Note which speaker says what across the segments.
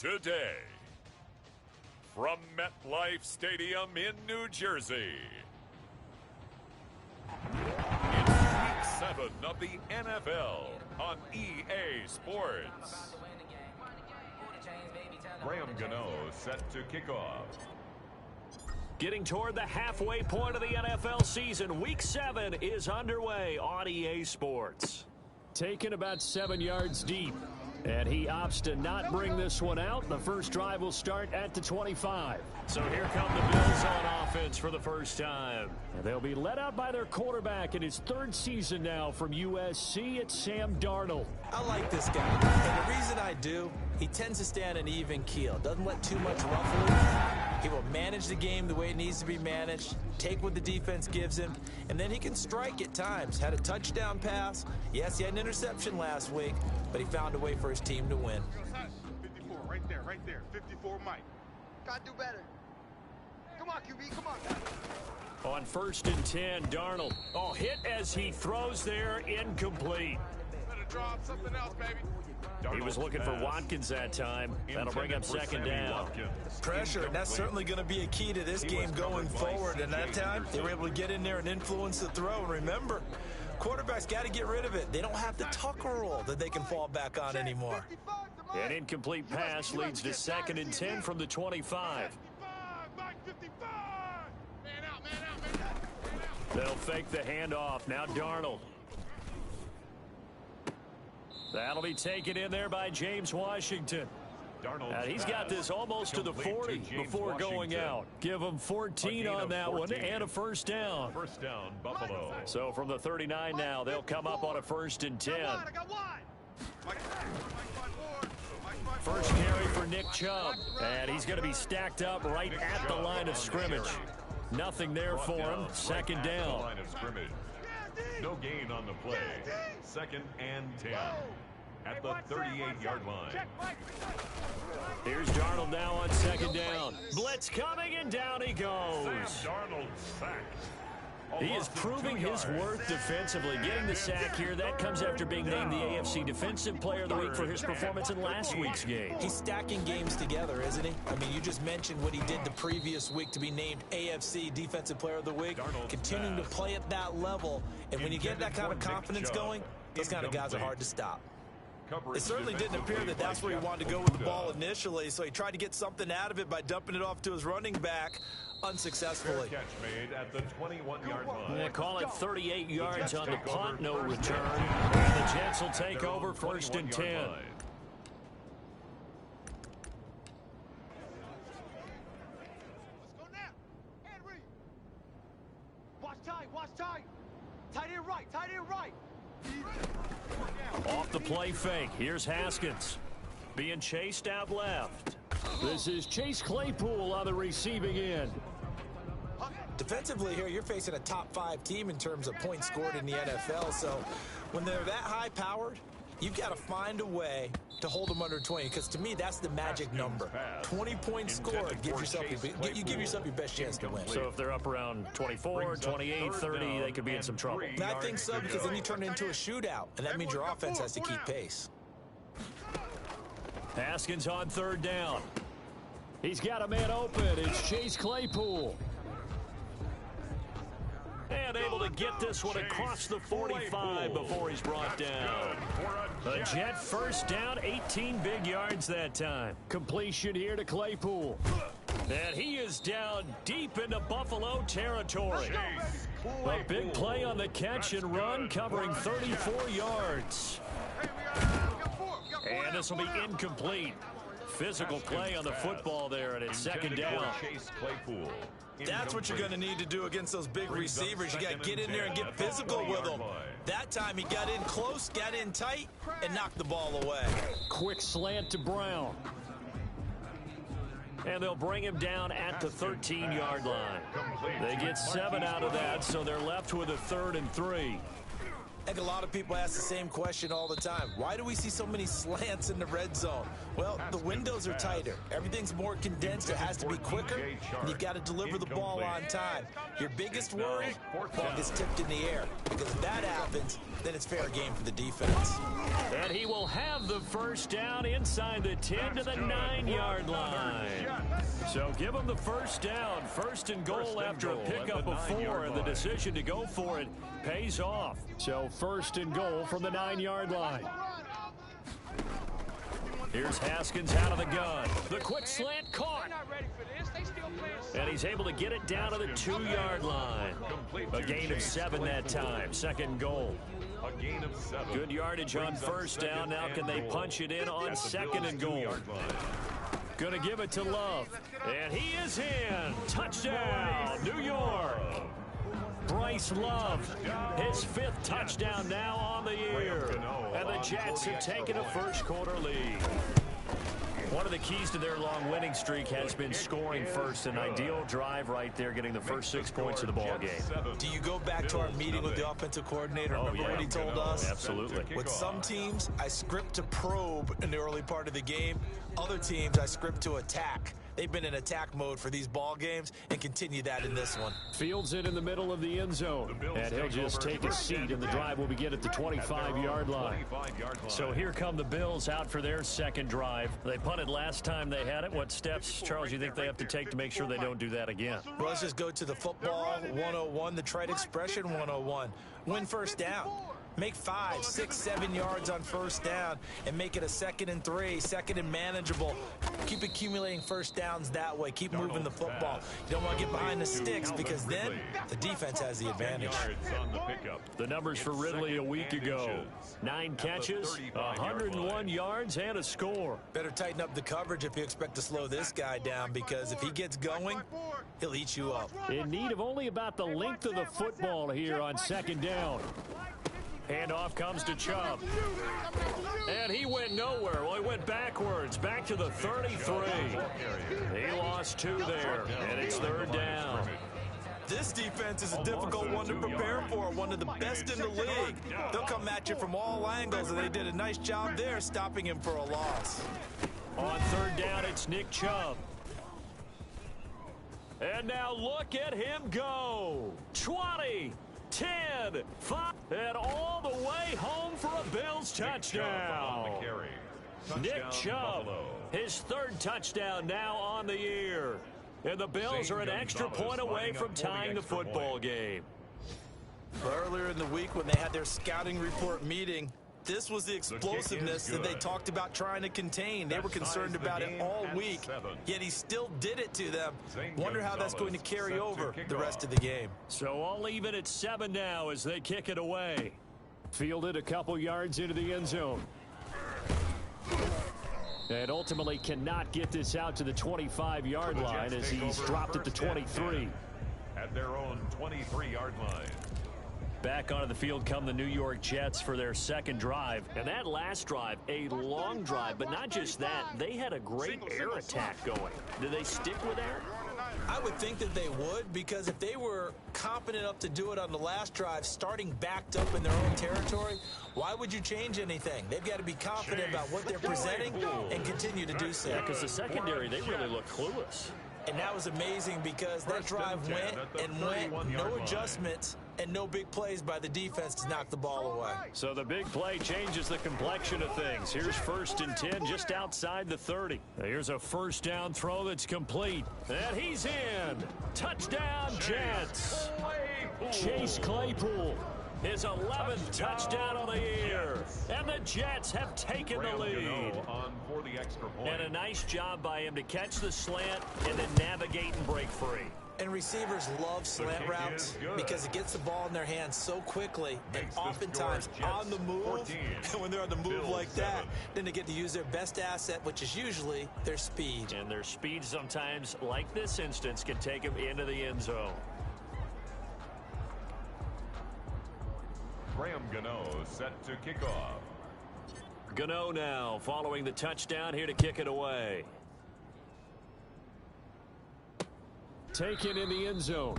Speaker 1: today. From MetLife Stadium in New Jersey, it's Week 7 of the NFL on EA Sports. Graham Gano set to kick off.
Speaker 2: Getting toward the halfway point of the NFL season, Week 7 is underway on EA Sports. Taken about 7 yards deep, and he opts to not bring this one out. The first drive will start at the 25. So here come the Bills on offense for the first time. And they'll be led out by their quarterback in his third season now from USC. It's Sam Darnold.
Speaker 3: I like this guy, and the reason I do, he tends to stay on an even keel. Doesn't let too much ruffle him. He will manage the game the way it needs to be managed, take what the defense gives him, and then he can strike at times. Had a touchdown pass. Yes, he had an interception last week, but he found a way for his team to win.
Speaker 4: 54, right there. 54, Mike.
Speaker 5: Gotta do better. Come on, QB, come on.
Speaker 2: On 1st and 10, Darnold. Oh, hit as he throws there, incomplete.
Speaker 4: Better drop something else, baby.
Speaker 2: He was looking for Watkins that time. That'll bring up second down.
Speaker 3: Pressure, and that's certainly going to be a key to this game going forward. And that time, they were able to get in there and influence the throw. And remember, quarterbacks got to get rid of it. They don't have the tucker roll that they can fall back on anymore.
Speaker 2: An incomplete pass leads to 2nd and 10 from the 25. They'll fake the handoff. Now Darnold. That'll be taken in there by James Washington. He's got this almost to the 40 before going out. Give him 14 on that one and a first down.
Speaker 1: First down, Buffalo.
Speaker 2: So from the 39 now, they'll come up on a 1st and 10. First carry for Nick Chubb, and he's going to be stacked up right at the line of scrimmage. Nothing there for him. 2nd down.
Speaker 1: Line of scrimmage. No gain on the play. 2nd and 10 at the 38-yard line.
Speaker 2: Here's Darnold now on 2nd down. Blitz coming, and down he goes.
Speaker 1: Sam Darnold sacked.
Speaker 2: He is proving his worth defensively. Getting the sack here, that comes after being named the AFC Defensive Player of the Week for his performance in last week's game.
Speaker 3: He's stacking games together, isn't he? I mean, you just mentioned what he did the previous week to be named AFC Defensive Player of the Week. Continuing to play at that level, and when you get that kind of confidence going, those kind of guys are hard to stop. It certainly didn't appear that that's where he wanted to go with the ball initially, so he tried to get something out of it by dumping it off to his running back. Unsuccessfully.
Speaker 1: Catch made at the 21-yard line.
Speaker 2: Yeah, call it 38 yards on the punt, no return. And the Jets will take over 1st and 10.
Speaker 5: Let's go now. Henry. Watch tight. Tight end right.
Speaker 2: Off the play fake. Here's Haskins. Being chased out left. This is Chase Claypool on the receiving end.
Speaker 3: Defensively here, you're facing a top 5 team in terms of points scored in the NFL. So when they're that high-powered, you've got to find a way to hold them under 20. Because to me, that's the magic number. 20 points scored, give yourself your best chance to win.
Speaker 2: So if they're up around 24, 28, 30, they could be in some trouble.
Speaker 3: And I think so, because then you turn it into a shootout, and that means your offense has to keep pace.
Speaker 2: Haskins on 3rd down. He's got a man open. It's Chase Claypool. And able to get this one across the 45 before he's brought down. A Jet first down, 18 big yards that time. Completion here to Claypool. And he is down deep into Buffalo territory. A big play on the catch and run, covering 34 yards. And this will be incomplete. Physical play on the football there, and it's 2nd down.
Speaker 3: That's what you're going to need to do against those big receivers. You got to get in there and get physical with them. That time he got in close, got in tight, and knocked the ball away.
Speaker 2: Quick slant to Brown. And they'll bring him down at the 13-yard line. They get 7 out of that, so they're left with a 3rd and 3.
Speaker 3: I think a lot of people ask the same question all the time. Why do we see so many slants in the red zone? Well, the windows are tighter. Everything's more condensed. It has to be quicker, and you've got to deliver the ball on time. Your biggest worry, ball gets tipped in the air. Because if that happens, then it's fair game for the defense.
Speaker 2: And he will have the first down inside the 10 to the 9-yard line. So give him the first down. First and goal after a pickup of 4, and the decision to go for it pays off. So first and goal from the 9-yard line. Here's Haskins out of the gun. The quick slant caught. And he's able to get it down to the 2-yard line. A gain of 7 that time. Second goal. Good yardage on first down. Now can they punch it in on second and goal? Gonna give it to Love. And he is in. Touchdown, New York. Bryce Love, his 5th touchdown now on the year. And the Jets have taken a first-quarter lead. One of the keys to their long winning streak has been scoring first. An ideal drive right there, getting the first 6 points of the ball game.
Speaker 3: Do you go back to our meeting with the offensive coordinator? Remember what he told us?
Speaker 2: Absolutely.
Speaker 3: With some teams, I script to probe in the early part of the game. Other teams, I script to attack. They've been in attack mode for these ball games and continue that in this one.
Speaker 2: Fields it in the middle of the end zone. And he'll just take a seat, and the drive will begin at the 25-yard line. So here come the Bills out for their second drive. They punted last time they had it. What steps, Charles, you think they have to take to make sure they don't do that again?
Speaker 3: Well, let's just go to the football 101, the trite expression 101. Win first down. Make 5, 6, 7 yards on first down and make it a 2nd and 3, 2nd and manageable. Keep accumulating first downs that way. Keep moving the football. You don't want to get behind the sticks because then the defense has the advantage.
Speaker 2: The numbers for Ridley a week ago. 9 catches, 101 yards, and a score.
Speaker 3: Better tighten up the coverage if you expect to slow this guy down, because if he gets going, he'll eat you up.
Speaker 2: In need of only about the length of the football here on second down. Handoff comes to Chubb. And he went nowhere. Well, he went backwards, back to the 33. He lost 2 there, and it's third down.
Speaker 3: This defense is a difficult one to prepare for, one of the best in the league. They'll come at you from all angles, and they did a nice job there stopping him for a loss.
Speaker 2: On third down, it's Nick Chubb. And now look at him go. 20, 10, 5, and all the way home for a Bills touchdown. Nick Chubb, his 3rd touchdown now on the year. And the Bills are an extra point away from tying the football game.
Speaker 3: Earlier in the week when they had their scouting report meeting, this was the explosiveness that they talked about trying to contain. They were concerned about it all week, yet he still did it to them. Wonder how that's going to carry over the rest of the game.
Speaker 2: So all even at 7 now as they kick it away. Fielded a couple yards into the end zone. And ultimately cannot get this out to the 25-yard line as he's dropped at the 23.
Speaker 1: At their own 23-yard line.
Speaker 2: Back onto the field come the New York Jets for their second drive. And that last drive, a long drive, but not just that. They had a great air attack going. Do they stick with that?
Speaker 3: I would think that they would, because if they were competent enough to do it on the last drive, starting backed up in their own territory, why would you change anything? They've got to be confident about what they're presenting and continue to do so.
Speaker 2: Yeah, because the secondary, they really look clueless.
Speaker 3: And that was amazing because that drive went, no adjustments, and no big plays by the defense to knock the ball away.
Speaker 2: So the big play changes the complexion of things. Here's 1st and 10 just outside the 30. Here's a first down throw that's complete. And he's in. Touchdown, Jets. Chase Claypool. His 11th touchdown of the year. And the Jets have taken the lead. And a nice job by him to catch the slant and then navigate and break free.
Speaker 3: And receivers love slant routes because it gets the ball in their hands so quickly and oftentimes on the move. And when they're on the move like that, then they get to use their best asset, which is usually their speed.
Speaker 2: And their speed sometimes, like this instance, can take them into the end zone.
Speaker 1: Graham Gano set to kick off.
Speaker 2: Gano now following the touchdown here to kick it away. Taken in the end zone.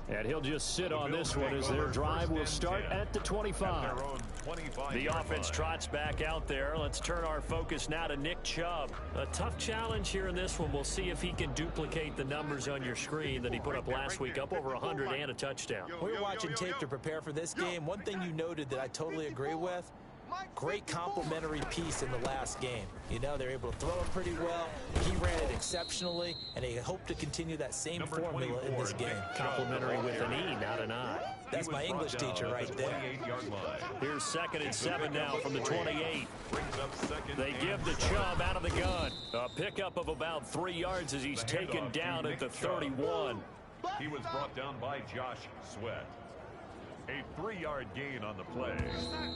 Speaker 2: And he'll just sit on this one as their drive will start at the 25. The offense trots back out there. Let's turn our focus now to Nick Chubb. A tough challenge here in this one. We'll see if he can duplicate the numbers on your screen that he put up last week, up over 100 and a touchdown.
Speaker 3: We were watching tape to prepare for this game. One thing you noted that I totally agree with, great complimentary piece in the last game. You know, they're able to throw it pretty well. He ran it exceptionally, and they hope to continue that same formula in this game.
Speaker 2: Complimentary with an E, not an I.
Speaker 3: That's my English teacher right there.
Speaker 2: Here's 2nd and 7 now from the 28. They give the Chubb out of the gun. A pickup of about 3 yards as he's taken down at the 31.
Speaker 1: He was brought down by Josh Sweat. A 3-yard gain on the play.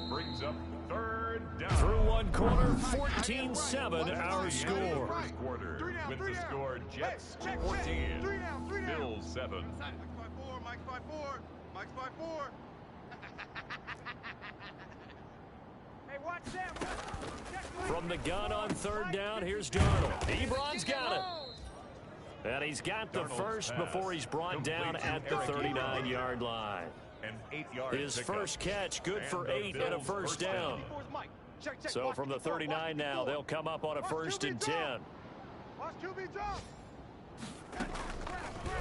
Speaker 1: Brings up 3rd down.
Speaker 2: Through one quarter, 14-7 our score.
Speaker 1: First quarter with the score Jets 14, Bills 7.
Speaker 4: Mike's 5-4. Mike's 5-4.
Speaker 5: Hey, watch them.
Speaker 2: From the gun on 3rd down, here's Darnold. Ebron's got it. And he's got the first before he's brought down at the 39-yard line. His first catch, good for 8 and a first down. So from the 39 now, they'll come up on a 1st and 10.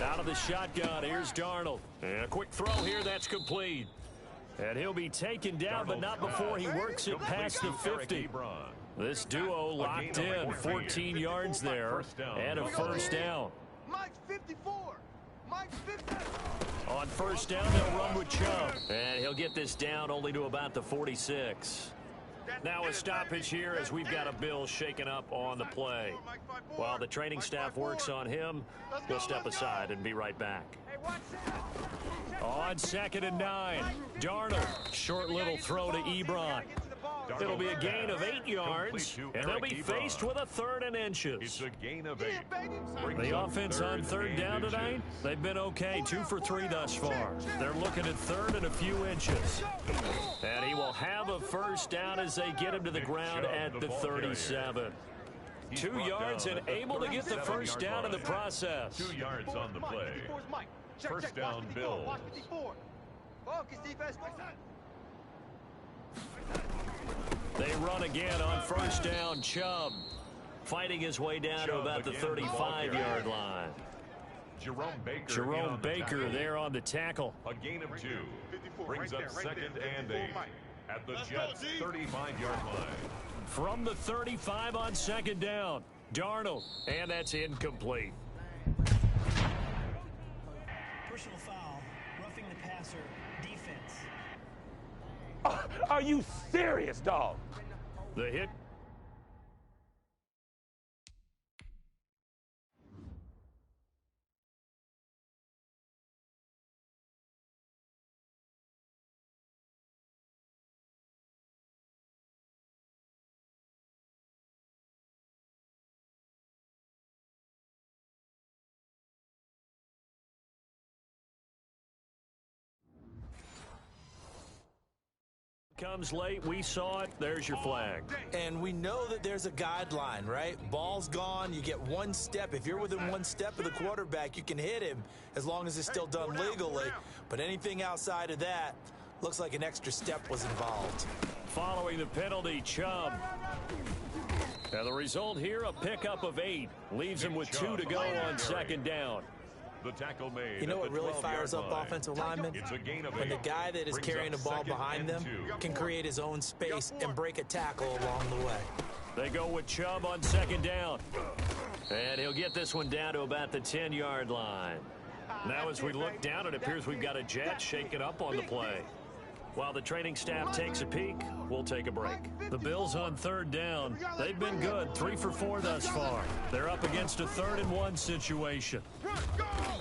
Speaker 2: Out of the shotgun, here's Darnold. And a quick throw here, that's complete. And he'll be taken down, but not before he works it past the 50. This duo locked in, 14 yards there, and a first down.
Speaker 5: Mike's 54. Mike's 50.
Speaker 2: On 1st down, they'll run with Chubb. And he'll get this down only to about the 46. Now a stoppage here as we've got a Bill shaken up on the play. While the training staff works on him, we'll step aside and be right back. On 2nd and 9, Darnold. Short little throw to Ebron. It'll be a gain of 8 yards, and they'll be faced with a 3rd and inches.
Speaker 1: It's a gain of 8.
Speaker 2: The offense on 3rd down tonight, they've been okay, 2 for 3 thus far. They're looking at 3rd and a few inches. And he will have a first down as they get him to the ground at the 37. 2 yards and able to get the first down in the process.
Speaker 1: 2 yards on the play. First down, Bills.
Speaker 2: They run again on 1st down. Chubb fighting his way down to about the 35-yard line. Jerome Baker there on the tackle.
Speaker 1: A gain of 2. Brings up 2nd and 8 at the Jets' 35-yard line.
Speaker 2: From the 35 on 2nd down, Darnold, and that's incomplete.
Speaker 6: Personal foul, roughing the passer, defense.
Speaker 7: Are you serious, dog?
Speaker 2: The hit. Comes late, we saw it, there's your flag.
Speaker 3: And we know that there's a guideline, right? Ball's gone, you get 1 step. If you're within 1 step of the quarterback, you can hit him as long as it's still done legally. But anything outside of that, looks like an extra step was involved.
Speaker 2: Following the penalty, Chubb. And the result here, a pickup of 8. Leaves him with 2 to go on 2nd down.
Speaker 1: The tackle made.
Speaker 3: You know what really fires up offensive linemen?
Speaker 1: It's a gain of 8.
Speaker 3: When the guy that is carrying the ball behind them can create his own space and break a tackle along the way.
Speaker 2: They go with Chubb on 2nd down. And he'll get this one down to about the 10-yard line. Now as we look down, it appears we've got a Jet shaken up on the play. While the training staff takes a peek, we'll take a break. The Bills on 3rd down. They've been good, 3 for 4 thus far. They're up against a 3rd and 1 situation.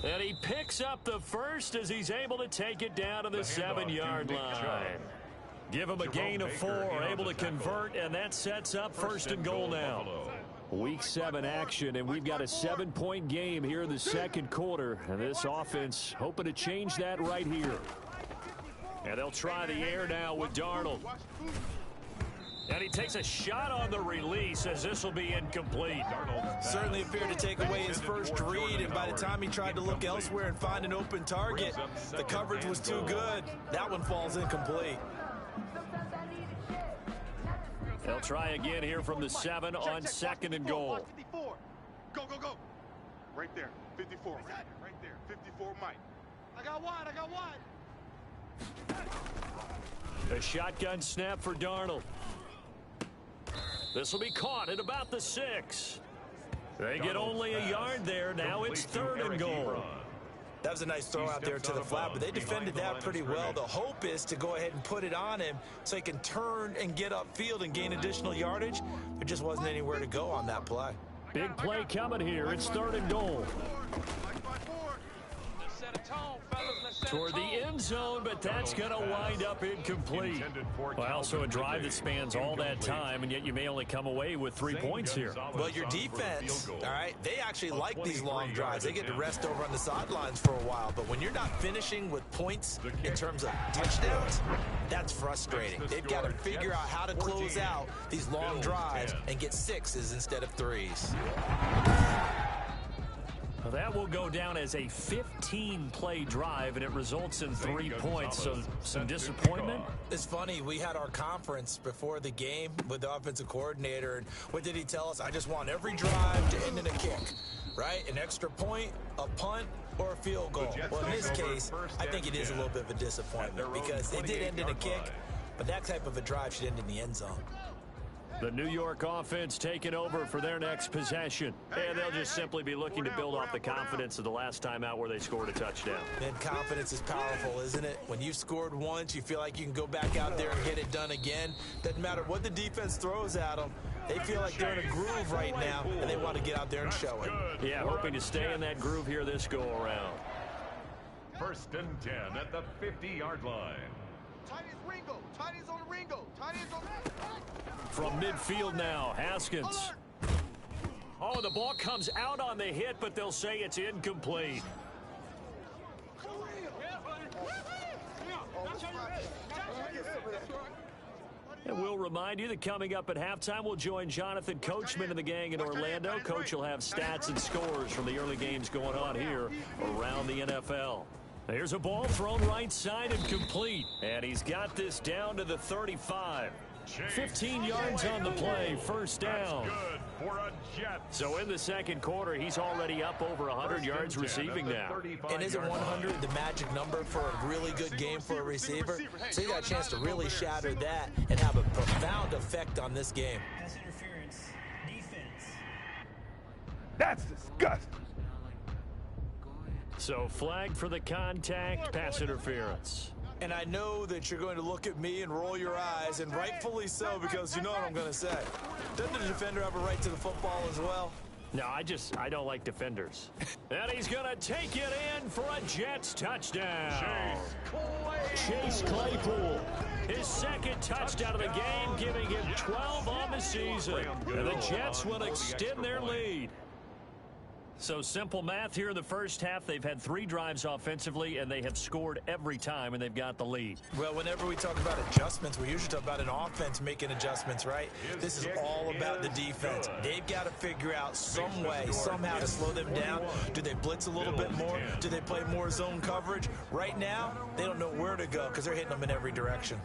Speaker 2: And he picks up the first as he's able to take it down to the 7-yard line. Give him a gain of 4, able to convert, and that sets up 1st and goal now. Week 7 action, and we've got a 7-point game here in the 2nd quarter. And this offense hoping to change that right here. And they'll try the air now with Darnold. And he takes a shot on the release as this will be incomplete.
Speaker 3: Certainly appeared to take away his first read, and by the time he tried to look elsewhere and find an open target, the coverage was too good. That one falls incomplete.
Speaker 2: They'll try again here from the 7 on 2nd and goal.
Speaker 4: Go, go, go. Right there. 54. Right there. 54, Mike.
Speaker 5: I got one.
Speaker 2: A shotgun snap for Darnold. This will be caught at about the 6. They get only a yard there. Now it's 3rd and goal.
Speaker 3: That was a nice throw out there to the flat, but they defended that pretty well. The hope is to go ahead and put it on him so he can turn and get upfield and gain additional yardage. There just wasn't anywhere to go on that play.
Speaker 2: Big play coming here. It's 3rd and goal. Toward the end zone, but that's going to wind up incomplete. Well, so a drive that spans all that time, and yet you may only come away with 3 points here.
Speaker 3: Well, your defense, all right, they actually like these long drives. They get to rest over on the sidelines for a while, but when you're not finishing with points in terms of touchdowns, that's frustrating. They've got to figure out how to close out these long drives and get 6s instead of 3s.
Speaker 2: Well, that will go down as a 15-play drive, and it results in 3 points, so some disappointment.
Speaker 3: It's funny, we had our conference before the game with the offensive coordinator, and what did he tell us? I just want every drive to end in a kick, right? An extra point, a punt, or a field goal. Well, in this case, I think it is a little bit of a disappointment because it did end in a kick, but that type of a drive should end in the end zone.
Speaker 2: The New York offense taking over for their next possession. And they'll just simply be looking to build off the confidence of the last time out where they scored a touchdown.
Speaker 3: And confidence is powerful, isn't it? When you've scored once, you feel like you can go back out there and get it done again. Doesn't matter what the defense throws at them. They feel like they're in a groove right now, and they want to get out there and show it.
Speaker 2: Yeah, hoping to stay in that groove here this go-around.
Speaker 1: 1st and 10 at the 50-yard line.
Speaker 5: Tight is Ringo. Tight is on Ringo. Tight is on...
Speaker 2: From midfield now, Haskins. Oh, the ball comes out on the hit, but they'll say it's incomplete. And we'll remind you that coming up at halftime, we'll join Jonathan Coachman and the gang in Orlando. Coach will have stats and scores from the early games going on here around the NFL. Here's a ball thrown right side and complete. And he's got this down to the 35. 15 yards on the play, 1st down. So in the 2nd quarter, he's already up over 100 yards receiving now.
Speaker 3: And isn't 100 the magic number for a really good game for a receiver? So you got a chance to really shatter that and have a profound effect on this game.
Speaker 6: Pass interference. Defense.
Speaker 4: That's disgusting.
Speaker 2: So flag for the contact, pass interference.
Speaker 3: And I know that you're going to look at me and roll your eyes, and rightfully so, because you know what I'm going to say. Doesn't the defender have a right to the football as well?
Speaker 2: No, I don't like defenders. And he's going to take it in for a Jets touchdown. Chase Claypool. His 2nd touchdown of the game, giving him 12 on the season. And the Jets will extend their lead. So simple math here in the first half. They've had 3 drives offensively, and they have scored every time, and they've got the lead.
Speaker 3: Well, whenever we talk about adjustments, we usually talk about an offense making adjustments, right? This is all about the defense. They've got to figure out some way, somehow to slow them down. Do they blitz a little bit more? Do they play more zone coverage? Right now, they don't know where to go because they're hitting them in every direction.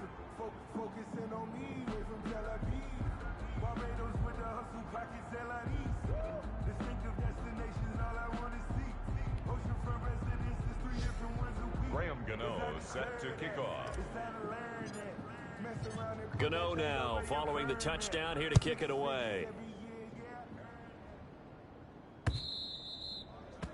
Speaker 1: Set to kick off.
Speaker 2: Gano now following the touchdown here to kick it away.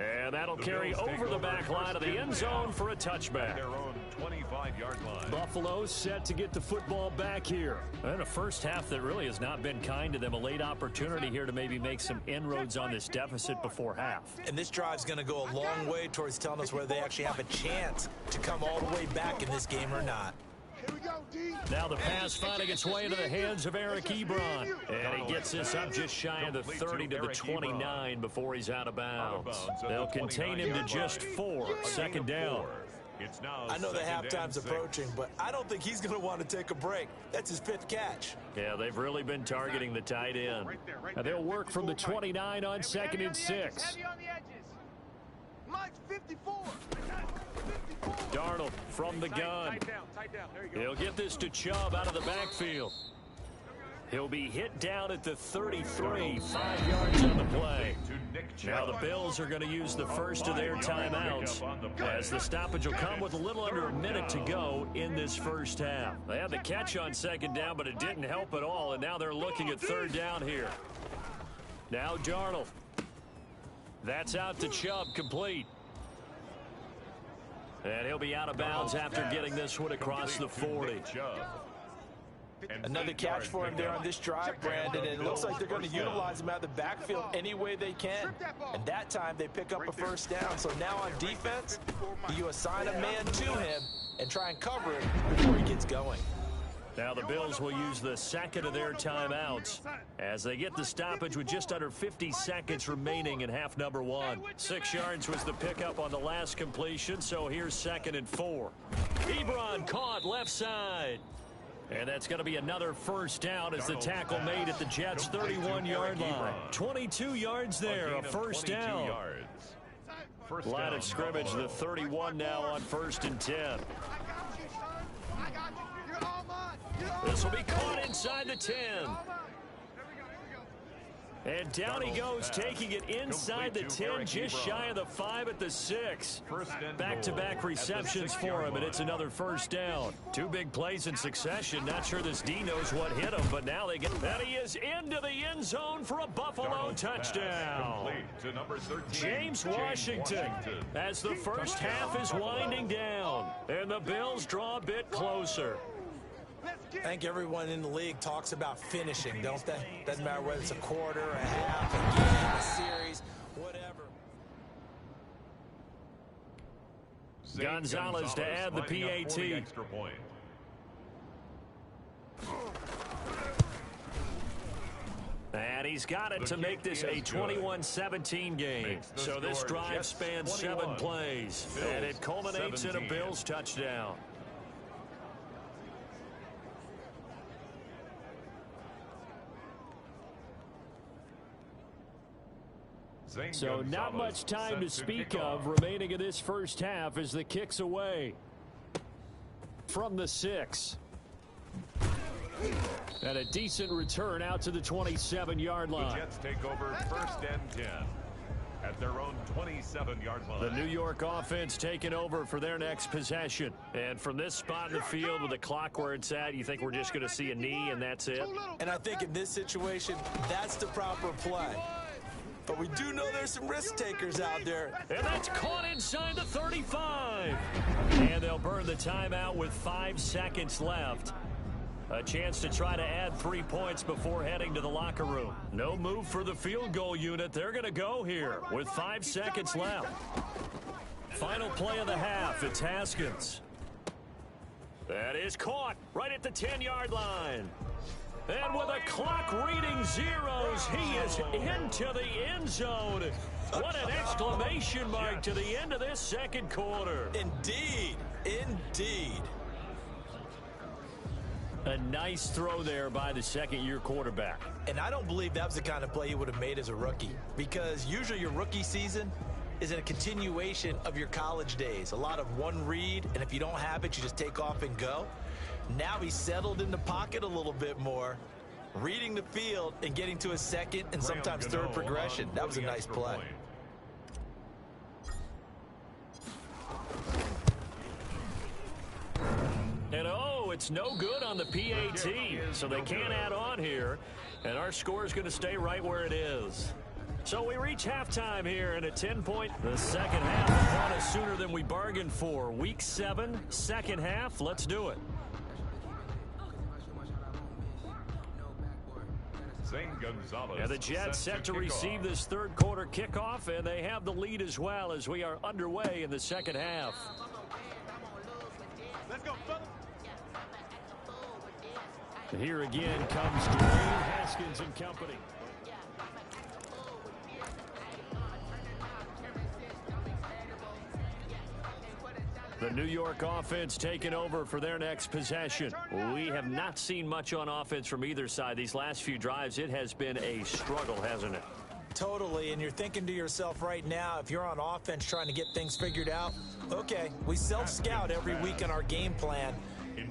Speaker 2: And that'll carry over the back line of the end zone for a touchback.
Speaker 1: Their own 25-yard line.
Speaker 2: Buffalo set to get the football back here. And a first half that really has not been kind to them. A late opportunity here to maybe make some inroads on this deficit before half.
Speaker 3: And this drive's going to go a long way towards telling us whether they actually have a chance to come all the way back in this game or not.
Speaker 2: Now the pass finding its way into the hands of Eric Ebron. And he gets this up just shy of the 30 to the 29 before he's out of bounds. They'll contain him to just 4. 2nd down.
Speaker 1: It's now
Speaker 3: I know the halftime's
Speaker 1: 2nd and 6.
Speaker 3: approaching, but I don't think he's going to want to take a break. That's his 5th catch.
Speaker 2: Yeah, they've really been targeting the tight end.
Speaker 4: Right there, right
Speaker 2: And
Speaker 4: there.
Speaker 2: they'll work from the 29 on 2nd and 6.
Speaker 5: Heavy on the edges. Mike's 54. 54.
Speaker 2: Darnold from the gun.
Speaker 4: Tight down. There you go.
Speaker 2: He'll get this to Chubb out of the backfield. He'll be hit down at the 33, 5 yards on the play. Now the Bills are going to use the first of their timeouts, as the stoppage will come with a little under a minute to go in this first half. They had the catch on 2nd down, but it didn't help at all, and now they're looking at 3rd down here. Now Darnold. That's out to Chubb, complete. And he'll be out of bounds after getting this one across the 40.
Speaker 3: Another catch for him there on this drive, Brandon, and it looks like they're going to utilize him out of the backfield any way they can. And that time they pick up a first down. So now on defense, you assign a man to him and try and cover it before he gets going.
Speaker 2: Now the Bills will use the 2nd of their timeouts as they get the stoppage with just under 50 seconds remaining in half number 1. 6 yards was the pickup on the last completion, so here's 2nd and 4. Ebron caught left side. And that's going to be another first down as the tackle made at the Jets' 31-yard line. 22 yards there, a first down. Line of scrimmage, the 31 now on 1st and 10.
Speaker 5: I got you, son. I got you. You're all mine.
Speaker 2: This will be caught inside the 10. And down he goes, taking it inside the 10, just shy of the 5 at the 6. Back-to-back receptions for him, and it's another first down. 2 big plays in succession. Not sure this D knows what hit him, but now they get... And he is into the end zone for a Buffalo touchdown. James Washington, as the first half is winding down, and the Bills draw a bit closer.
Speaker 3: I think everyone in the league talks about finishing, don't they? Doesn't matter whether it's a quarter, a half, a game, a series, whatever.
Speaker 2: Gonzalez to add the PAT. And he's got it to make this a 21-17 game. So this drive spans 7 plays, and it culminates in a Bills touchdown. So not much time to speak of remaining in this first half as the kick's away from the 6. And a decent return out to the 27-yard line.
Speaker 1: The Jets take over 1st and 10 at their own 27-yard line.
Speaker 2: The New York offense taking over for their next possession. And from this spot in the field with the clock where it's at, you think we're just going to see a knee and that's it?
Speaker 3: And I think in this situation, that's the proper play. But we do know there's some risk takers out there.
Speaker 2: And that's caught inside the 35. And they'll burn the timeout with 5 seconds left. A chance to try to add 3 points before heading to the locker room. No move for the field goal unit. They're going to go here with 5 seconds left. Final play of the half. It's Haskins. That is caught right at the 10-yard line. And with a clock reading zeros, he is into the end zone. What an exclamation mark to the end of this second quarter.
Speaker 3: Indeed. Indeed.
Speaker 2: A nice throw there by the second-year quarterback.
Speaker 3: And I don't believe that was the kind of play he would have made as a rookie, because usually your rookie season is a continuation of your college days. A lot of one read, and if you don't have it, you just take off and go. Now he's settled in the pocket a little bit more, reading the field and getting to a second and sometimes third progression. That was a nice play.
Speaker 2: And oh, it's no good on the PAT, so they can't add on here. And our score is going to stay right where it is. So we reach halftime here and a 10-point. The second half brought us sooner than we bargained for. Week 7, second half. Let's do it. And the Jets set to receive this third quarter kickoff, and they have the lead as well as we are underway in the second half.
Speaker 4: Let's go, fellas.
Speaker 2: Here again comes Dwayne Haskins and company. The New York offense taking over for their next possession. We have not seen much on offense from either side. These last few drives, it has been a struggle, hasn't it?
Speaker 3: Totally, and you're thinking to yourself right now, if you're on offense trying to get things figured out, okay, we self-scout every week in our game plan.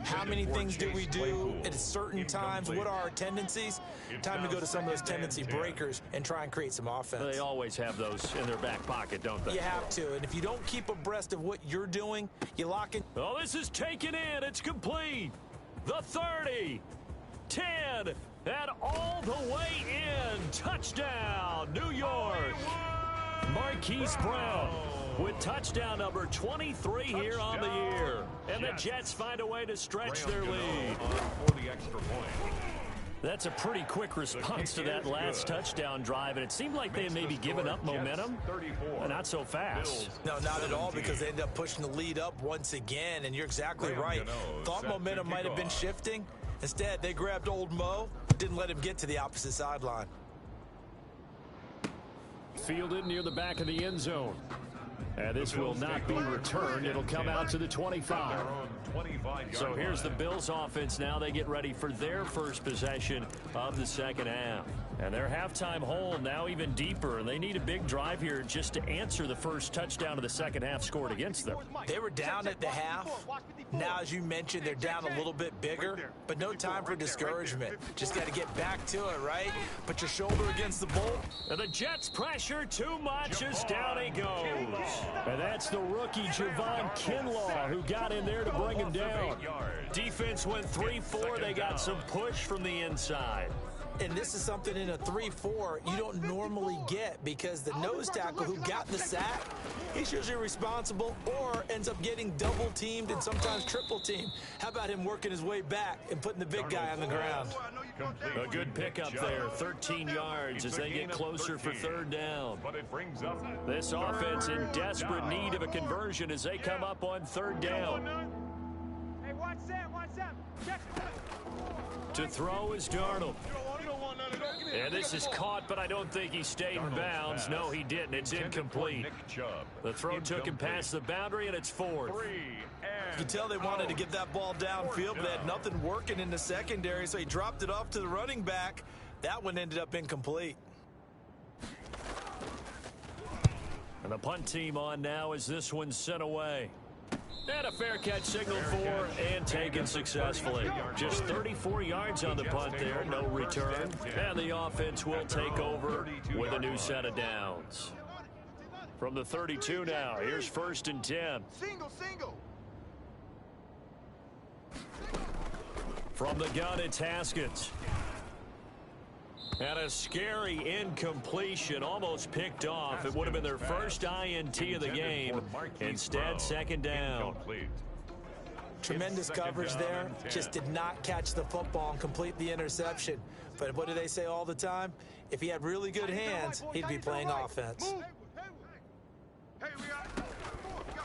Speaker 3: How many things do we do at certain times? What are our tendencies? Time to go to some of those tendency breakers and try and create some offense.
Speaker 2: They always have those in their back pocket, don't they?
Speaker 3: You have to, and if you don't keep abreast of what you're doing, you lock in.
Speaker 2: Oh, this is taken in. It's complete. The 30, 10, and all the way in. Touchdown, New York. Marquise Brown with touchdown number 23 here on the year. And the Jets find a way to stretch their lead.
Speaker 1: For the extra point.
Speaker 2: That's a pretty quick response to that last touchdown drive, and it seemed like they had maybe given up momentum. Not so fast.
Speaker 3: No, not at all, because they ended up pushing the lead up once again, and you're exactly right. Thought momentum might have been shifting. Instead, they grabbed old Mo, didn't let him get to the opposite sideline.
Speaker 2: Fielded near the back of the end zone. And this will not be returned. It'll come out to the 25. So here's the Bills offense now. They get ready for their first possession of the second half. And their halftime hole now even deeper. And they need a big drive here just to answer the first touchdown of the second half scored against them.
Speaker 3: They were down at the half. Now, as you mentioned, they're down a little bit bigger. But no time for discouragement. Just got to get back to it, right? Put your shoulder against the bolt.
Speaker 2: And the Jets pressure too much as down he goes. And that's the rookie Javon Kinlaw who got in there to bring him down. Defense went 3-4. They got some push from the inside.
Speaker 3: And this is something in a 3-4 you don't normally get, because the nose tackle who got the sack, he's usually responsible or ends up getting double teamed and sometimes triple teamed. How about him working his way back and putting the big guy on the ground?
Speaker 2: A good pickup there, 13 yards as they get closer for third down. This offense in desperate need of a conversion as they come up on third down.
Speaker 5: Hey, watch Sam, watch Sam. Check.
Speaker 2: To throw is Darnold. And this is caught, but I don't think he stayed in bounds. No, he didn't. It's incomplete. The throw took him past the boundary, and it's fourth.
Speaker 3: You can tell they wanted to get that ball downfield, but they had nothing working in the secondary, so he dropped it off to the running back. That one ended up incomplete.
Speaker 2: And the punt team on now as this one's sent away. And a fair catch signaled for and taken successfully. Just 34 yards on the punt there, no return. And the offense will take over with a new set of downs. From the 32 now, here's first and 10.
Speaker 5: Single.
Speaker 2: From the gun, it's Haskins. And a scary incompletion, almost picked off. It would have been their first INT of the game. Instead, second down.
Speaker 3: Tremendous coverage there. Just did not catch the football and complete the interception. But what do they say all the time? If he had really good hands, he'd be playing offense.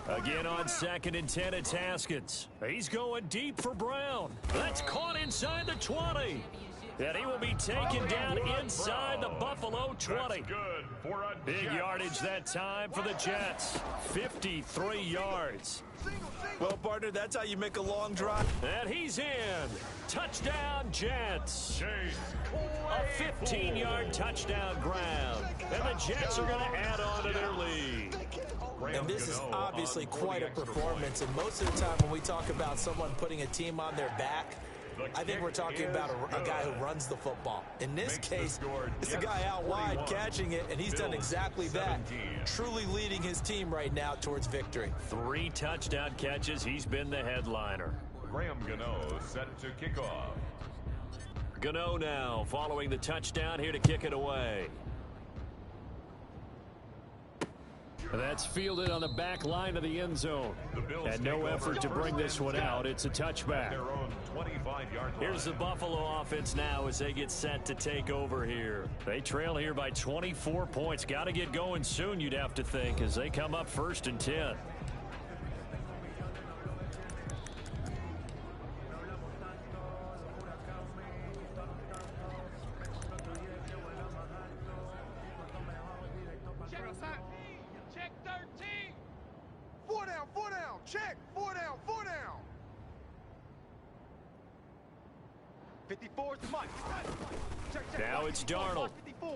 Speaker 2: Again on second and 10, it's Haskins. He's going deep for Brown. That's caught inside the 20. And he will be taken down inside the Buffalo 20. Big yardage that time for the Jets. 53 yards.
Speaker 3: Well, partner, that's how you make a long drive.
Speaker 2: And he's in. Touchdown, Jets. A 15-yard touchdown ground. And the Jets are going to add on to their lead.
Speaker 3: And this is obviously quite a performance. And most of the time when we talk about someone putting a team on their back, I think we're talking about a guy who runs the football. In this case, it's a guy out wide catching it, and he's done exactly that. Truly leading his team right now towards victory.
Speaker 2: 3 touchdown catches. He's been the headliner.
Speaker 1: Graham Gano set to kick off.
Speaker 2: Gano now following the touchdown here to kick it away. That's fielded on the back line of the end zone. And no effort to bring this one out. It's a touchback. Here's the Buffalo offense now as they get set to take over here. They trail here by 24 points. Got to get going soon, you'd have to think, as they come up first and 10.
Speaker 5: Check 13. 4 down.
Speaker 4: 4 down. Check. 4 down. 4 down.
Speaker 5: 54 is Mike.
Speaker 2: Now it's Darnold.
Speaker 5: 54.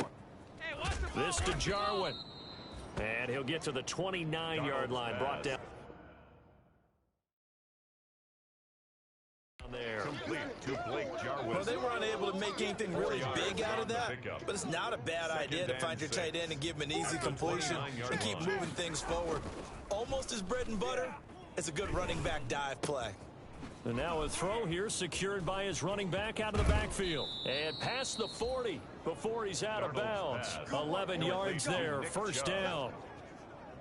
Speaker 2: This to Jarwin. And he'll get to the 29-yard line. Brought down there.
Speaker 1: Complete to Blake Jarwin.
Speaker 3: Well, they were unable to make anything really big out of that, but it's not a bad idea to find your tight end and give him an easy completion and keep moving things forward. Almost his bread and butter is a good running back dive play.
Speaker 2: And now a throw here secured by his running back out of the backfield. And past the 40 before he's out of bounds. 11 yards there, first down.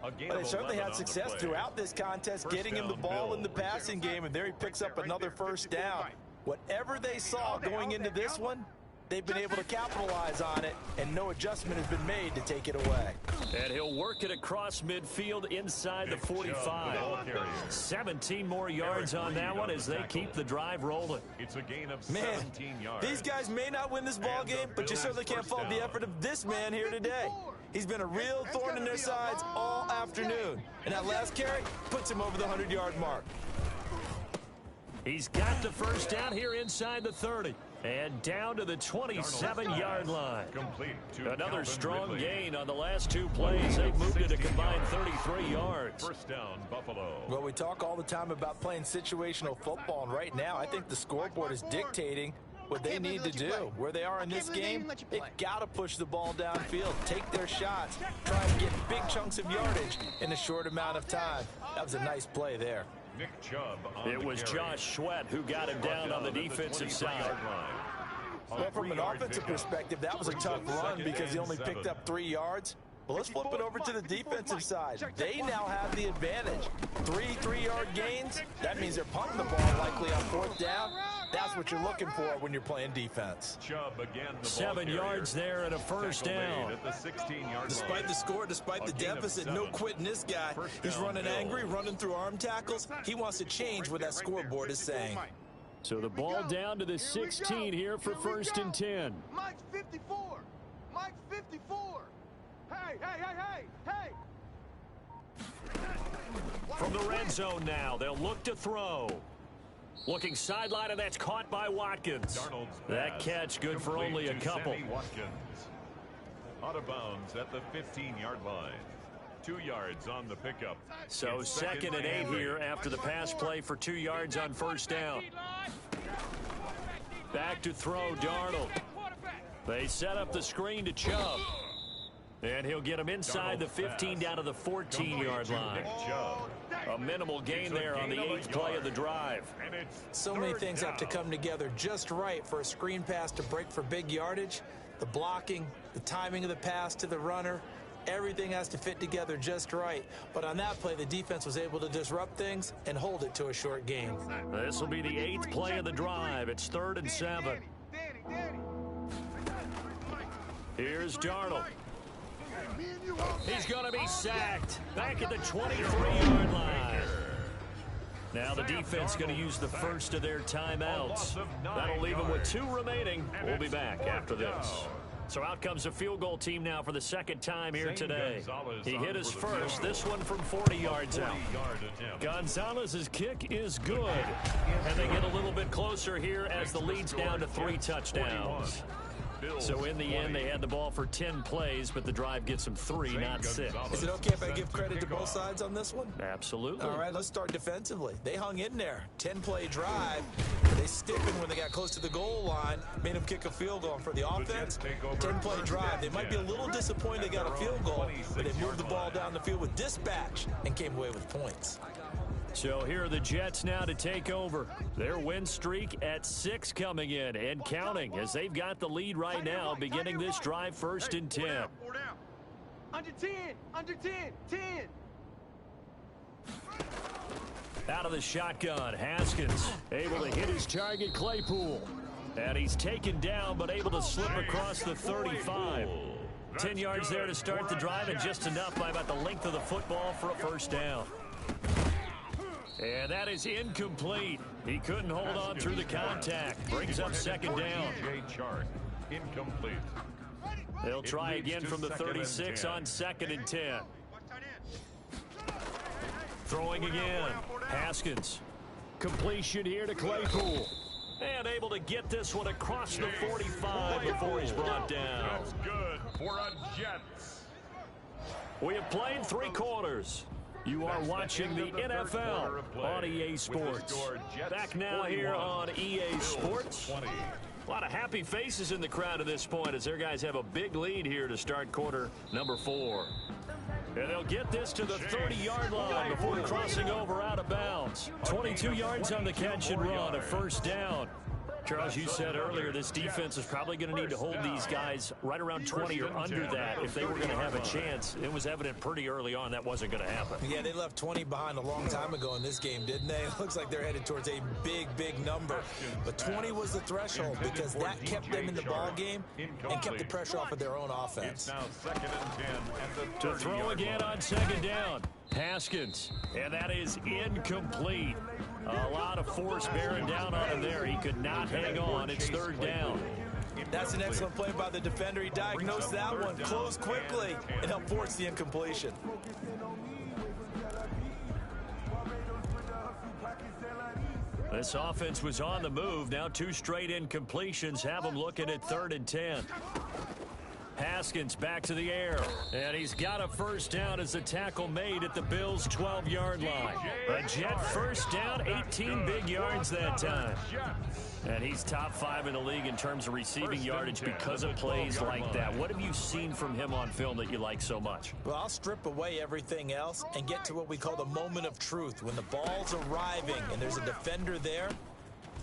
Speaker 7: Well, they certainly had success throughout this contest, getting him the ball in the passing game, and there he picks up another first down. Whatever they saw going into this one, they've been able to capitalize on it, and no adjustment has been made to take it away.
Speaker 2: And he'll work it across midfield inside the 45. 17 more yards on that one as they keep the drive rolling.
Speaker 1: It's a gain of
Speaker 7: Man,
Speaker 1: 17 yards.
Speaker 7: these guys may not win this ball game, but you certainly can't fault the effort of this man here today. He's been a real thorn in their sides all afternoon, and that last carry puts him over the 100-yard mark.
Speaker 2: He's got the first down here inside the 30. And down to the 27-yard line. Another strong gain on the last two plays. They've moved it a combined 33 yards.
Speaker 1: First down, Buffalo.
Speaker 7: Well, we talk all the time about playing situational football, and right now I think the scoreboard is dictating what they need to do. Where they are in this game, they've got to push the ball downfield, take their shots, try and get big chunks of yardage in a short amount of time. That was a nice play there.
Speaker 1: Nick Chubb on
Speaker 2: It was Josh Sweat who got him down on the defensive side.
Speaker 7: Well, from an offensive perspective, that was a tough run because he only picked up 3 yards. Well, let's flip it over to the defensive side. They now have the advantage. 3-3-yard gains. That means they're punting the ball likely on fourth down. That's what you're looking for when you're playing defense.
Speaker 1: Chubb again, the
Speaker 2: 7 yards there and a first down.
Speaker 1: At the 16-yard
Speaker 3: Despite
Speaker 1: line.
Speaker 3: the score, despite the deficit, no quitting this guy. He's running angry, running through arm tackles. He wants to change what that scoreboard is saying.
Speaker 2: So the ball down to the 16 here for first and 10.
Speaker 5: Mike's 54. Mike's 54. Hey, hey, hey, hey, hey.
Speaker 2: From the red zone now, they'll look to throw. Looking sideline, and that's caught by Watkins. That catch good for only a couple.
Speaker 1: Watkins. Out of bounds at the 15-yard line. 2 yards on the pickup.
Speaker 2: So
Speaker 1: It's
Speaker 2: second and 8 here after the pass play for 2 yards on first down. Back to throw, Darnold. They set up the screen to Chubb. And he'll get him inside the 15 down to the 14-yard line. A minimal gain there on the 8th play of the drive.
Speaker 3: So many things have to come together just right for a screen pass to break for big yardage. The blocking, the timing of the pass to the runner, everything has to fit together just right. But on that play, the defense was able to disrupt things and hold it to a short gain.
Speaker 2: This will be the 8th play of the drive. It's 3rd and 7. Here's Darnold. He's going to be sacked back at the 23-yard line. Now the defense going to use the first of their timeouts. That'll leave them with 2 remaining. We'll be back after this. So out comes the field goal team now for the second time here today. He hit his first, this one from 40 yards out. Gonzalez's kick is good. And they get a little bit closer here as the lead's down to 3 touchdowns. So in the end, they had the ball for 10 plays, but the drive gets them 3, not 6.
Speaker 3: Is it okay if I give credit to both sides on this one?
Speaker 2: Absolutely.
Speaker 3: All right, let's start defensively. They hung in there. 10-play drive. They stiffened when they got close to the goal line, made them kick a field goal. For the offense, 10-play drive. They might be a little disappointed they got a field goal, but they moved the ball down the field with dispatch and came away with points.
Speaker 2: So here are the Jets now to take over. Their win streak at 6 coming in and counting as they've got the lead right now, beginning this drive 1st and 10.
Speaker 5: Under 10, under 10, 10.
Speaker 2: Out of the shotgun, Haskins able to hit his target, Claypool. And he's taken down but able to slip across the 35. 10 yards there to start the drive and just enough by about the length of the football for a first down. And that is incomplete. He couldn't hold on through the contact. Brings up second down.
Speaker 1: Incomplete.
Speaker 2: They'll try again from the 36 on 2nd and 10. Throwing again. Haskins. Completion here to Claypool. And able to get this one across the 45 before he's brought down.
Speaker 1: That's good for a Jets.
Speaker 2: We have played 3 quarters. You are watching the NFL on EA Sports. Back now here on EA Sports. A lot of happy faces in the crowd at this point as their guys have a big lead here to start quarter number 4. And they'll get this to the 30-yard line before crossing over out of bounds. 22 yards on the catch and run, a first down. Charles, you said earlier this defense is probably going to need to hold these guys right around 20 or under that if they were going to have a chance. It was evident pretty early on that wasn't going to happen.
Speaker 3: Yeah, they left 20 behind a long time ago in this game, didn't they? It looks like they're headed towards a big, big number. But 20 was the threshold because that kept them in the ball game and kept the pressure off of their own offense.
Speaker 1: Now 2nd and 10
Speaker 2: To throw again on 2nd down. Haskins, and that is incomplete. A lot of force bearing down on him there. He could not hang on. It's 3rd down.
Speaker 3: That's an excellent play by the defender. He diagnosed that one, closed quickly, and helped force the incompletion.
Speaker 2: This offense was on the move. Now 2 straight incompletions have them looking at 3rd and 10. Haskins back to the air, and he's got a first down as the tackle made at the Bills' 12-yard line. A Jet first down, 18 big yards that time. And he's top 5 in the league in terms of receiving yardage because of plays like that. What have you seen from him on film that you like so much?
Speaker 3: Well, I'll strip away everything else and get to what we call the moment of truth. When the ball's arriving and there's a defender there,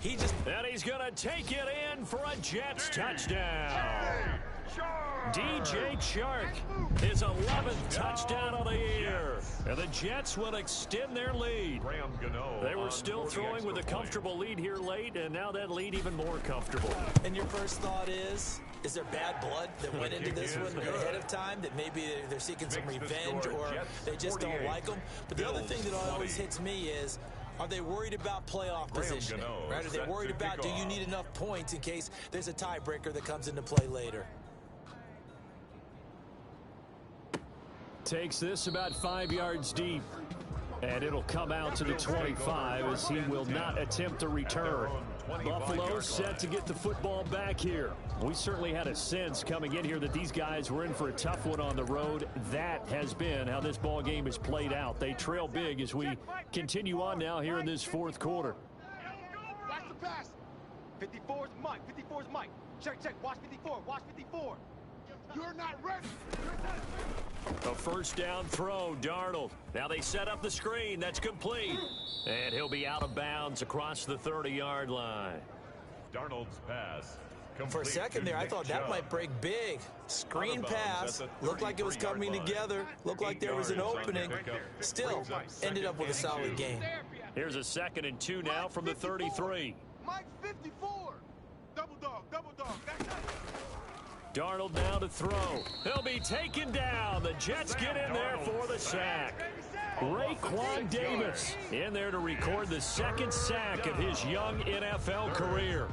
Speaker 2: and he's going to take it in for a Jets touchdown. DJ Chark, his 11th touchdown of the year. And the Jets will extend their lead. They were still throwing with a comfortable lead here late, and now that lead even more comfortable.
Speaker 3: And your first thought is there bad blood that went into this one ahead of time, that maybe they're seeking some revenge or they just don't like them? But the other thing that always hits me is, are they worried about playoff positioning? Right? Are they worried about, do you need enough points in case there's a tiebreaker that comes into play later?
Speaker 2: Takes this about 5 yards deep. And it'll come out to the 25 as he will not attempt a return. Buffalo set to get the football back here. We certainly had a sense coming in here that these guys were in for a tough one on the road. That has been how this ball game has played out. They trail big as we continue on now here in this 4th quarter.
Speaker 5: Watch the pass. 54's Mike. 54's Mike. Check. Watch 54. Watch 54. You're not ready.
Speaker 2: A first down throw, Darnold. Now they set up the screen. That's complete. And he'll be out of bounds across the 30-yard line.
Speaker 1: Darnold's pass.
Speaker 3: For a second there, I thought that might break big. Screen pass. Looked like it was coming together. Looked like there was an opening. Still, ended up with a solid game.
Speaker 2: Here's a 2nd and 2 now from the 33.
Speaker 5: Mike 54. Double dog.
Speaker 2: Darnold now to throw. He'll be taken down. The Jets get in there for the sack. Raekwon Davis in there to record the 2nd sack of his young NFL career.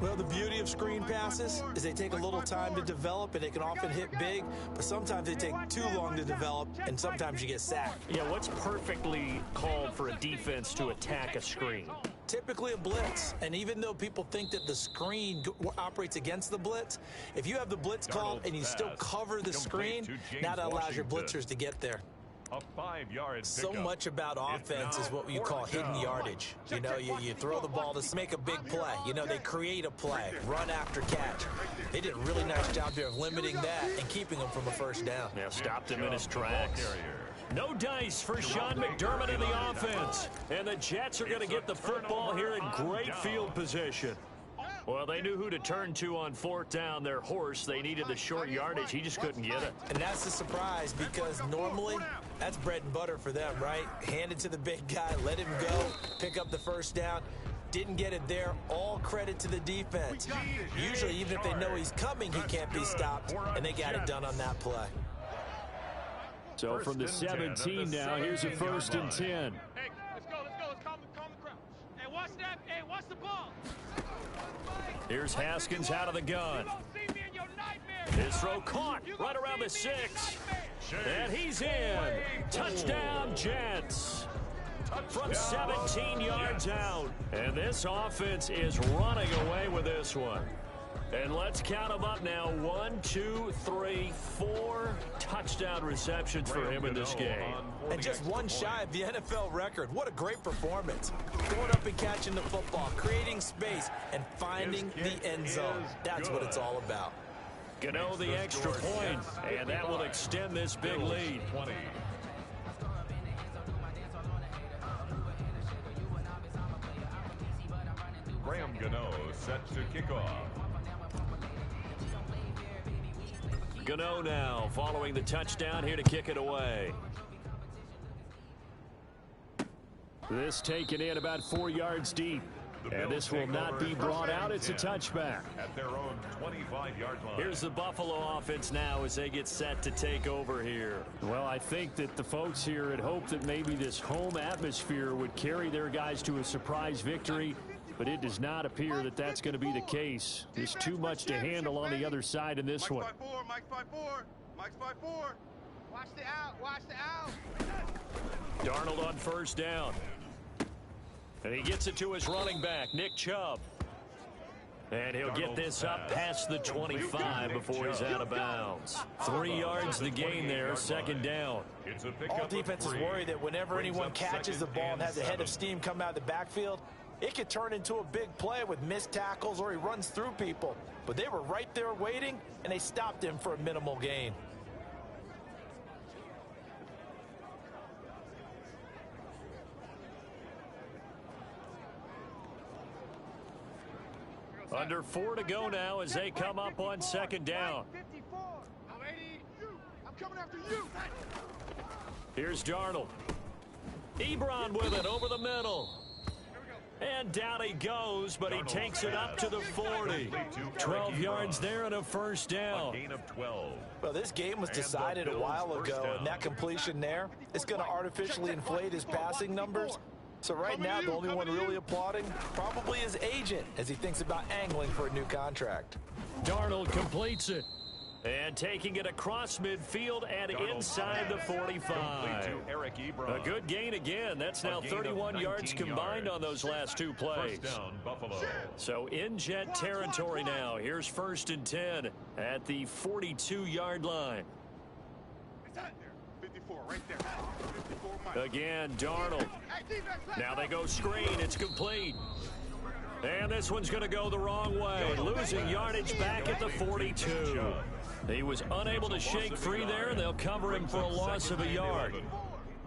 Speaker 3: Well, the beauty of screen passes is they take a little time to develop, and they can often hit big, but sometimes they take too long to develop, and sometimes you get sacked.
Speaker 2: Yeah, what's perfectly called for a defense to attack a screen?
Speaker 3: Typically a blitz, and even though people think that the screen operates against the blitz, if you have the blitz called and you still cover the screen, now that allows your blitzers to get there.
Speaker 1: A 5-yard
Speaker 3: so much about offense is what you call hidden yardage. You know, you throw the ball to make a big play. You know, they create a play, run after catch. They did a really nice job there of limiting that and keeping him from a first down.
Speaker 2: Yeah, stopped him in his tracks. No dice for Sean McDermott in the offense. And the Jets are going to get the football here in great field position. Well, they knew who to turn to on 4th down. Their horse, they needed the short yardage. He just couldn't get it.
Speaker 3: And that's the surprise, because normally that's bread and butter for them, right? Hand it to the big guy, let him go, pick up the first down. Didn't get it there. All credit to the defense. Usually, even if they know he's coming, he can't be stopped, and they got it done on that play.
Speaker 2: So from the 17 now, here's a 1st and 10.
Speaker 5: Hey, let's go. Let's calm the crowd. Hey, watch that. Hey, watch the ball.
Speaker 2: Here's Haskins out of the gun. His throw caught right around the 6. And he's in. Touchdown, Jets. From 17 yards out. And this offense is running away with this one. And let's count them up now. 1, 2, 3, 4 touchdown receptions for him in this game.
Speaker 3: And just one shy of the NFL record. What a great performance. Going up and catching the football, creating space, and finding the end zone. That's what it's all about.
Speaker 2: Gano the extra point, and that will extend this big lead.
Speaker 1: 20. Graham Gano set to kick off.
Speaker 2: Gano now following the touchdown here to kick it away. This taken in about 4 yards deep. And this will not be brought out. It's a touchback.
Speaker 1: At their own 25-yard line.
Speaker 2: Here's the Buffalo offense now as they get set to take over here. Well, I think that the folks here had hoped that maybe this home atmosphere would carry their guys to a surprise victory, but it does not appear that that's going to be the case. There's too much to handle on the other side in this one.
Speaker 4: Mike's 5-4. Mike's 5-4.
Speaker 5: Watch the out. Watch the out.
Speaker 2: Darnold on first down. And he gets it to his running back, Nick Chubb. And he'll get this up past the 25 before he's out of bounds. 3 yards the gain there, second down.
Speaker 7: All defenses worry that whenever anyone catches the ball and has a head of steam come out of the backfield, it could turn into a big play with missed tackles or he runs through people. But they were right there waiting, and they stopped him for a minimal gain.
Speaker 2: Under 4 to go now as they come up on second down.
Speaker 5: I'm coming after you.
Speaker 2: Here's Darnold. Ebron with it over the middle. And down he goes, but he takes it up to the 40. 12 yards there and a first down.
Speaker 1: A gain of 12.
Speaker 7: Well, this game was decided a while ago, and that completion there is going to artificially inflate his passing numbers. So right now, the only one really applauding probably his agent as he thinks about angling for a new contract.
Speaker 2: Darnold completes it. And taking it across midfield and inside the 45. A good gain again. That's now 31 yards combined on those last two plays.
Speaker 1: First down, Buffalo.
Speaker 2: So in Jet territory now. Here's 1st and 10 at the 42-yard line.
Speaker 4: 54 right there. 54 Mike.
Speaker 2: Again, Darnold. Now they go screen. It's complete. And this one's going to go the wrong way. Losing yardage back at the 42. He was unable to shake free there, and they'll cover him for a loss of a yard.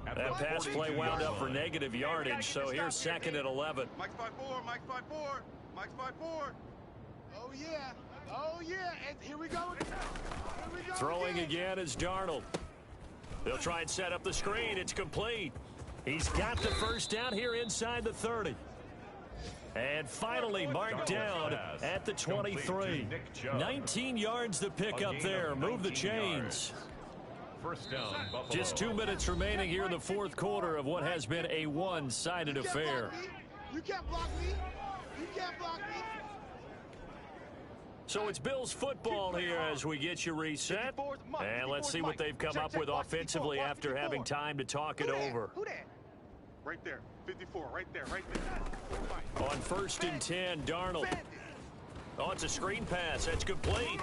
Speaker 2: That pass play wound up for negative yardage, so here's 2nd and 11.
Speaker 4: Mike's 5-4. Mike's 5-4. Mike's 5-4.
Speaker 5: Oh, yeah. Oh, yeah. And here we go. Here we go.
Speaker 2: Throwing again is Darnold. They'll try and set up the screen. It's complete. He's got the first down here inside the 30. And finally marked down at the 23. 19 yards to pick up there. Move the chains.
Speaker 1: First down, Buffalo.
Speaker 2: Just 2 minutes remaining here in the fourth quarter of what has been a one-sided affair.
Speaker 5: You can't block me. You can't block me.
Speaker 2: So it's Bills football here as we get you reset. And let's see what they've come up with offensively after having time to talk it over.
Speaker 4: Right there. 54. Right there. Right there.
Speaker 2: On 1st and 10, Darnold. Oh, it's a screen pass. That's complete.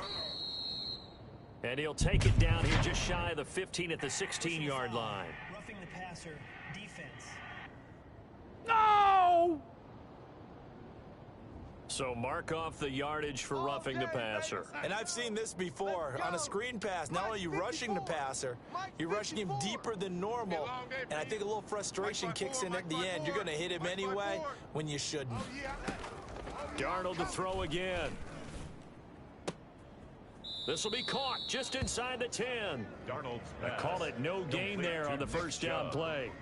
Speaker 2: And he'll take it down here just shy of the 15 at the 16-yard line.
Speaker 6: Roughing the passer, defense.
Speaker 2: No! So mark off the yardage for roughing the passer.
Speaker 7: And I've seen this before. On a screen pass, not only are you rushing the passer, you're rushing him deeper than normal. And I think a little frustration kicks in at the end. You're going to hit him anyway when you shouldn't.
Speaker 2: Darnold to throw again. This will be caught just inside the 10. I call it no gain there on the first down play.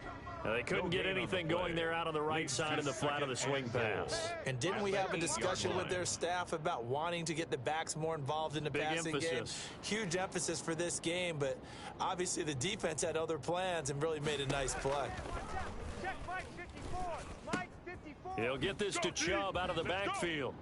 Speaker 2: Now, they couldn't get anything going there out on the right side in the flat of the swing pass.
Speaker 7: And didn't we have a discussion with their staff about wanting to get the backs more involved in the passing game? Huge emphasis for this game, but obviously the defense had other plans and really made a nice play.
Speaker 2: He'll get this to Chubb out of the backfield.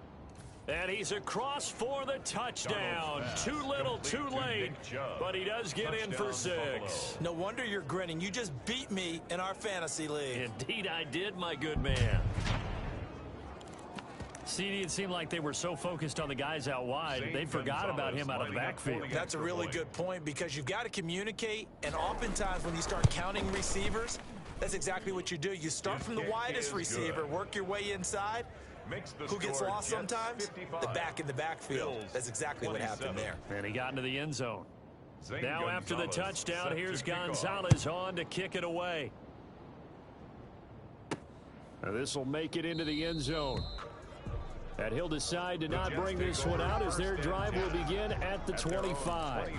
Speaker 2: And he's across for the touchdown. Too little, too late, but he does get in for 6.
Speaker 3: No wonder you're grinning. You just beat me in our fantasy league.
Speaker 2: Indeed I did, my good man. CD, it seemed like they were so focused on the guys out wide, they forgot about him out of the backfield.
Speaker 3: That's a really good point because you've got to communicate, and oftentimes when you start counting receivers, that's exactly what you do. You start from the widest receiver, work your way inside. Who gets lost sometimes? The back in the backfield. That's exactly what happened there.
Speaker 2: And he got into the end zone. Now after the touchdown, here's Gonzalez on to kick it away. Now this will make it into the end zone. And he'll decide to not bring this one out as their drive will begin at the 25.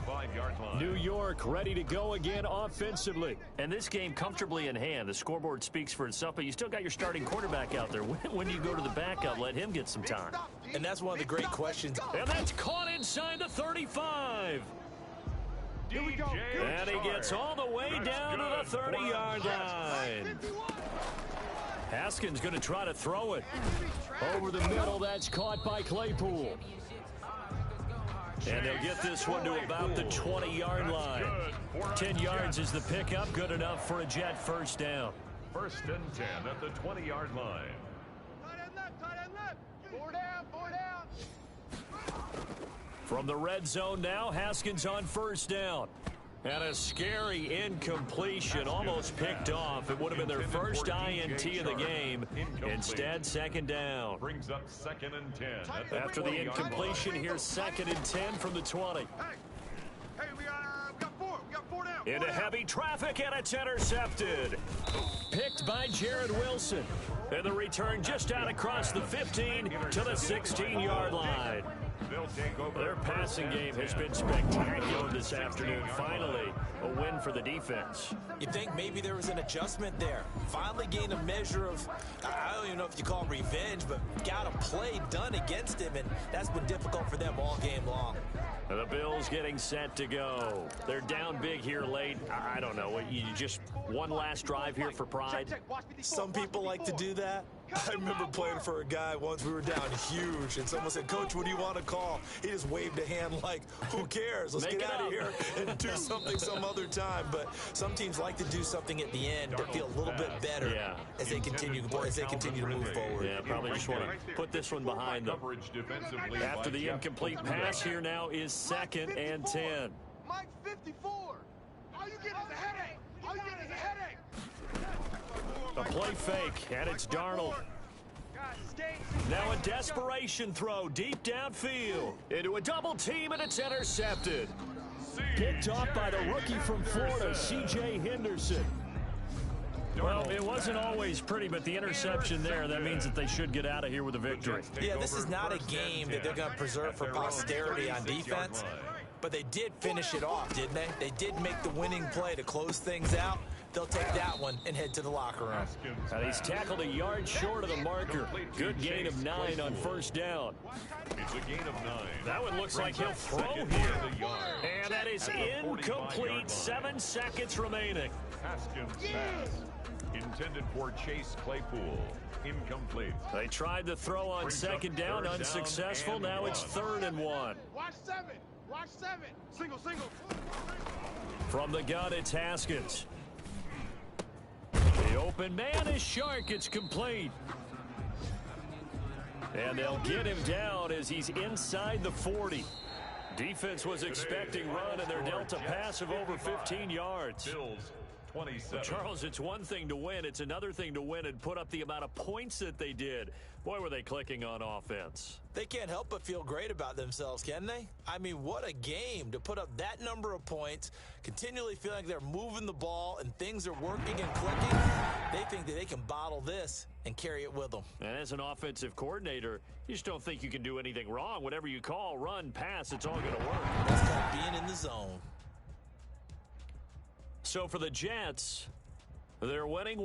Speaker 2: New York ready to go again offensively. And this game comfortably in hand. The scoreboard speaks for itself, but you still got your starting quarterback out there. When do you go to the backup? Let him get some time.
Speaker 3: And that's one of the great questions.
Speaker 2: And that's caught inside the 35.
Speaker 5: Here we go.
Speaker 2: And he gets all the way down to the 30-yard line. Haskins going to try to throw it. Over the middle, that's caught by Claypool. And they'll get this one to about the 20-yard line. 10 yards is the pickup, good enough for a Jet first down.
Speaker 1: 1st and 10 at the 20-yard line.
Speaker 5: Tight end left. 4 down.
Speaker 2: From the red zone now, Haskins on first down. And a scary incompletion, almost picked off. It would have been their first INT of the game. Instead, 2nd down.
Speaker 1: Brings up 2nd and 10.
Speaker 2: After the incompletion, here's 2nd and 10 from the 20.
Speaker 5: Hey, we got 4. We got 4 down.
Speaker 2: Into heavy traffic, and it's intercepted. Picked by Jared Wilson. And the return just out across the 15 to the 16-yard line. Their passing game has been spectacular this afternoon. Finally, a win for the defense.
Speaker 3: You think maybe there was an adjustment there. Finally gained a measure of, I don't even know if you call it revenge, but got a play done against him, and that's been difficult for them all game long.
Speaker 2: The Bills getting set to go. They're down big here late. I don't know. You just one last drive here for pride?
Speaker 3: Some people like to do that. I remember playing for a guy once. We were down huge, and someone said, "Coach, what do you want to call?" He just waved a hand like, "Who cares? Let's get out of here and do something some other time." But some teams like to do something at the end to feel a little bit better as they continue to move forward.
Speaker 2: Yeah, probably just want to put this one behind them. After the incomplete pass, here now is 2nd and 10.
Speaker 5: Mike 54. All you get is a headache.
Speaker 2: A play fake, and it's Darnold. Now a desperation throw deep downfield into a double team, and it's intercepted. Picked off by the rookie from Florida, C.J. Henderson. Well, it wasn't always pretty, but the interception there, that means that they should get out of here with a victory.
Speaker 3: Yeah, this is not a game that they're going to preserve for posterity on defense, but they did finish it off, didn't they? They did make the winning play to close things out. They'll take that one and head to the locker room.
Speaker 2: And he's tackled a yard short of the marker. Good gain of 9 on first down.
Speaker 1: It's a gain of 9.
Speaker 2: That one looks like he'll throw here. And that is incomplete. 7 seconds remaining.
Speaker 1: Haskins pass. Intended for Chase Claypool. Incomplete.
Speaker 2: They tried to throw on 2nd down, unsuccessful. Now it's 3rd and 1.
Speaker 5: Watch 7. Single.
Speaker 2: From the gun, it's Haskins. The open man is Shark. It's complete. And they'll get him down as he's inside the 40. Defense was expecting run, and they're dealt a pass of over 15 yards.
Speaker 1: Bills 27.
Speaker 2: Well, Charles, it's one thing to win. It's another thing to win and put up the amount of points that they did. Boy, were they clicking on offense.
Speaker 3: They can't help but feel great about themselves, can they? I mean, what a game to put up that number of points, continually feeling like they're moving the ball and things are working and clicking. They think that they can bottle this and carry it with them.
Speaker 2: And as an offensive coordinator, you just don't think you can do anything wrong. Whatever you call, run, pass, it's all going to work.
Speaker 3: That's called being in the zone.
Speaker 2: So for the Jets, they're winning.